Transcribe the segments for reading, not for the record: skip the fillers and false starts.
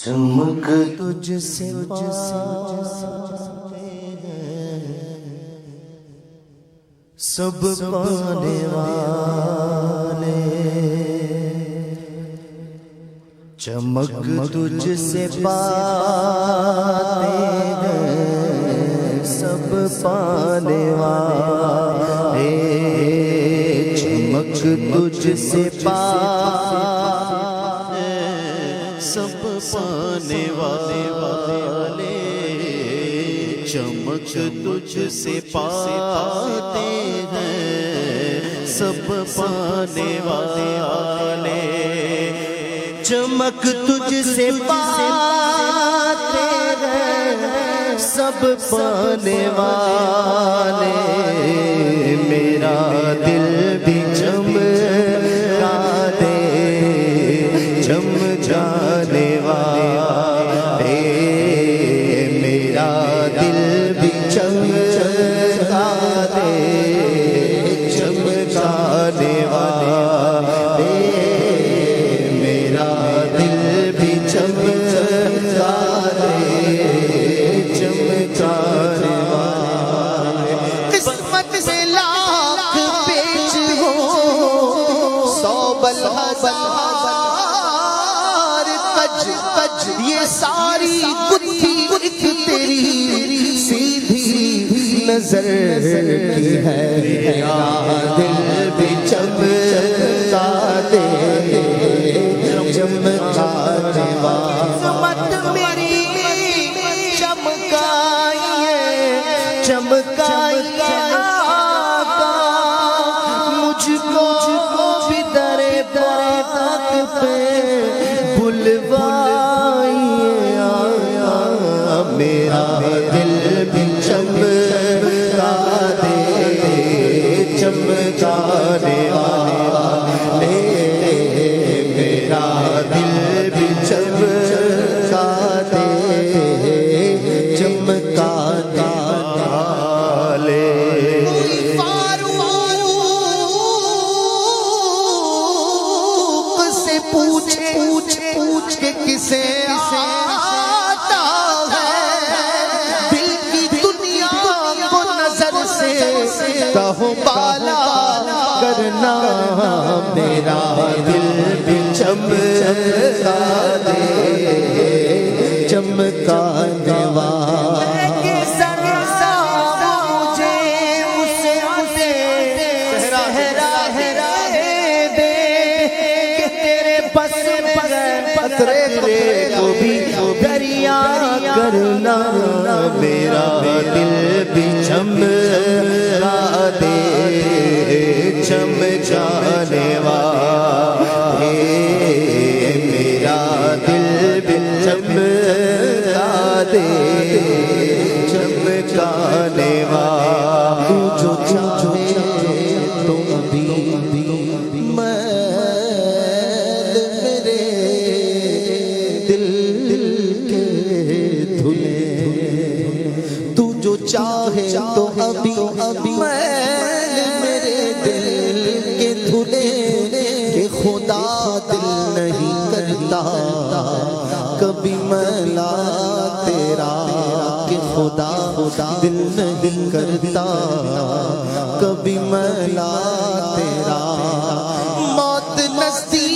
چمک تجھ سے سب پانے والے، چمک تجھ سے پاتے ہیں سب پانے والے، چمک تجھ سے پاتے سب پانے والے، چمک تجھ سے پاتے ہیں سب پانے والے، چمک تجھ سے پاتے ہیں سب پانے والے، میرا دل بھی چمکا دے چمکانے والے، میرا دل بھی چمکا دے چمکانے والے، میرا دل بھی چمکا دے چمکانے والے، قسمت میں لاکھ پیچ ہو سو بلہزار کج یہ ساری گتھی تیری سیدھی نظر کی ہے، میرا دل بھی چمکا دے چمکانے والے، میری چمکائیے چمکائیے آقا، مجھ کو بھی در پاک پہ بلوائیے آقا، میرا دل بھی چمکا دے چمکانے والے، میرا دل بھی چمکا دے چمکانے والے، فاروق سے پوچھ کے کسے آتا ہے دل کی دنیا کو نظر سے کہو بالا کرنا، میرا دل بھی چمکا دے چمکانے والے، قطرے کو بھی دریا کرنا، میرا دل بھی چمکا دے چمکانے والے، میرا دل بھی چمکا دے چمکانے والے، جو چاہے تو ابھی چاہے تو ابھی میرے دل کے دھلے، کہ خدا دل نہیں کرتا کبھی میلا تیرا، کہ خدا دل نہیں کرتا کبھی میلا تیرا، موت نزدیک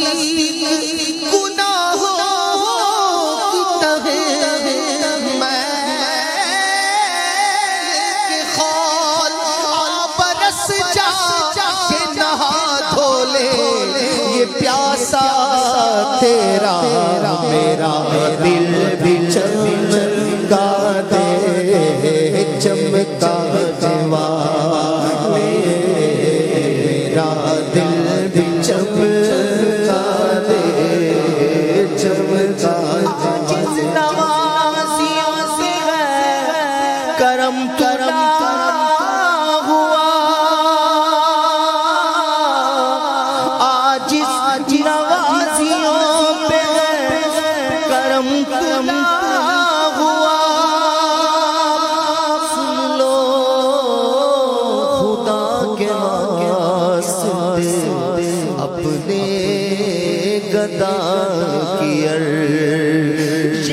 پیاسا تیرا، میرا دل بھی چمکا دے چمکانے والے، میرا دل بھی چمکا دے چمکانے والے، کرم کرم اپنے گدا کی عرش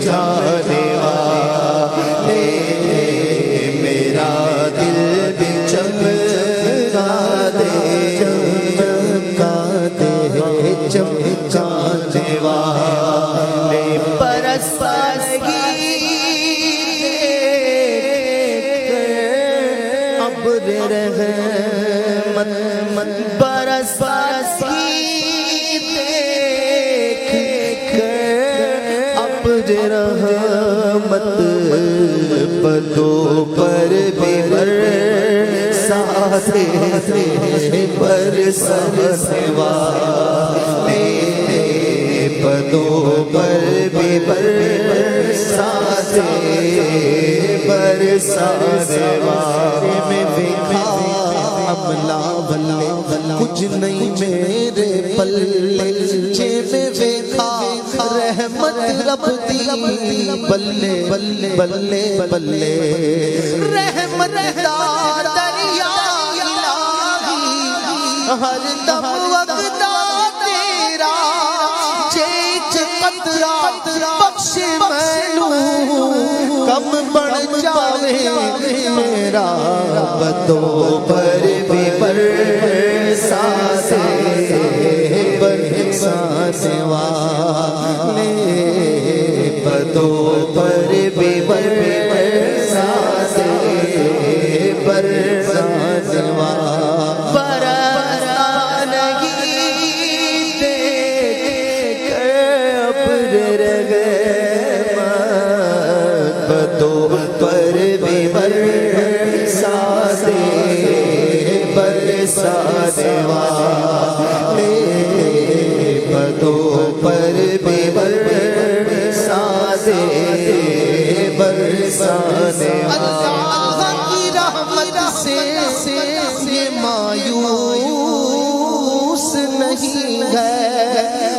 چمکانے والے میرا دل بھی چمکا دے چمکانے والے برسائے ابر رحمت برسائے ابر رحمت بدوں پر بھی برساتے برسانے والے بدوں پر بھی برساتے برسانے والے میں دیکھا عملہ بلے کچھ نہیں میرے پلے جیب دیکھا رحمت رب دی بلے بلے بلے بلے رحمت دا دریا الہی ہر دم وقتا تیرا چیچ قطرہ بخش مینوں کم بڑھ جاوے میرا بدوں پر بھی برساتے برسانے والے بدوں پر بھی برساتے برسانے والے برسانے والے بدوں پر بھی برساتے برسانے اللہ کی رحمت سے یہ مایوس نہیں ہے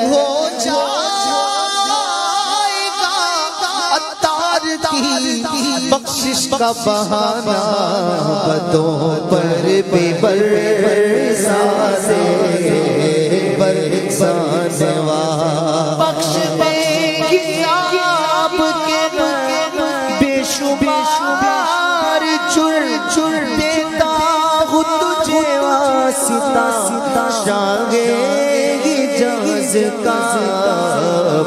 ہو جائے گا عطار کی بخشش کا بہانہ بدوں پر بھی برساتے برسانے والے بخش دے گی آپ کے بے شمار چر چر دیتا ہوں تجھے واسطہ شاگے گی جاز کا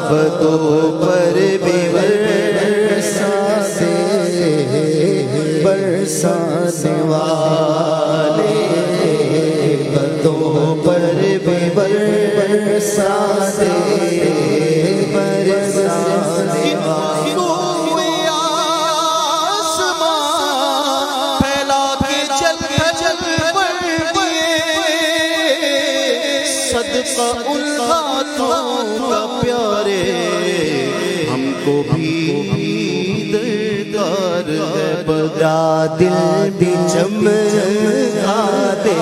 بدوں پر بھی برساتے برسانے والے بدوں پر بھی برساتے برسانے والے آسمان پھیلا کے چل چل بڑھئے صدقہ ان ہاتھوں کا پیارے ہم کو بھی درکار ہے بدا دل بھی چمکا دے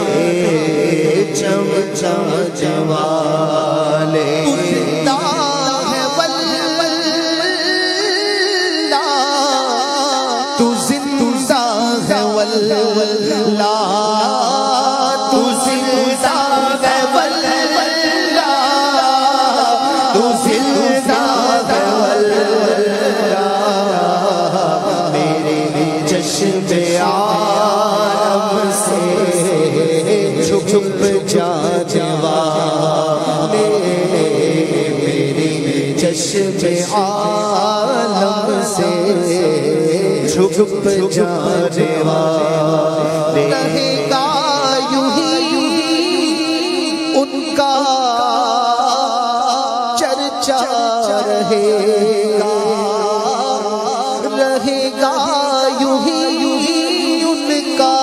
چمکانے والے زندہ ہے واللہ تو زندہ ہے واللہ تو زندہ ہے واللہ تو زندہ ہے واللہ میرے چشم عالم سے چھپ چھپ جانے والے میرے چشم عالم سے چھپ چھپ جانے والے رہے گا یوں ہی ان کا چرچا رہے گا یوں ہی ان کا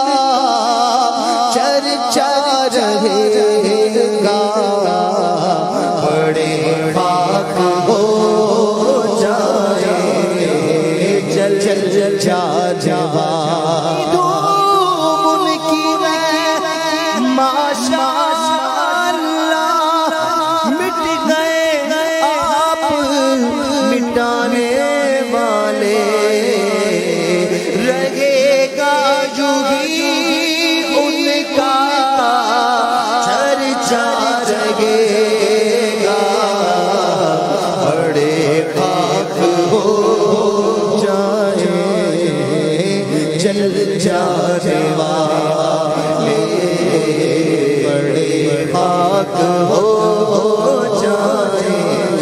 چرچا رہے گا بڑے پاک ہو جائے جل جل جل جا جوا ان کی ماشاءاللہ مٹ گئے آپ مٹانے والے رہے گا یوں ہی ان کا چرچا رہے گا بڑے پاک ہو چل جانے والے بڑے خاک ہو جائیں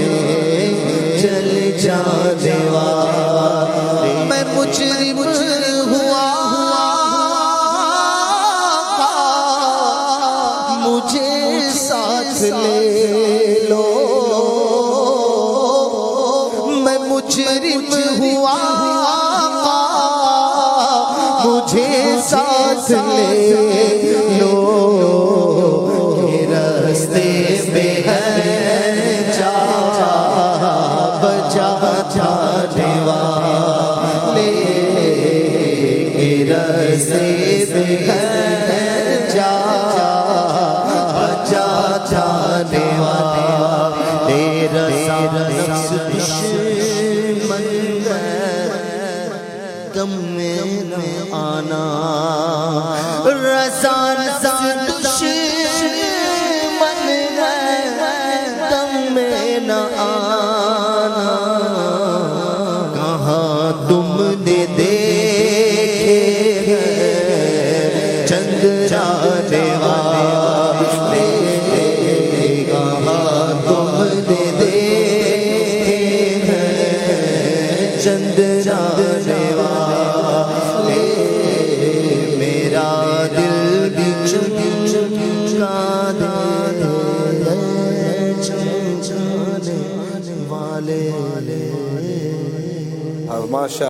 چل جانے والے میں مجرم ہوا مجھے ساتھ لے لو میں مجرم ہوا مجھے ساتھ لے لو کہ راستے میں ہے جا بجا جانے والے کہ راستے میں ہے جا بجا جانے والے تیرا نفس دشمن غم میں نہ آنا رضا نفس دشمن غم میں نہ آنا کہاں تم نے دیکھے چند جانے والے کہاں تم نے دیکھے چند جانے والے میرا دل بھی چمکا دے چمکانے والے ماشاء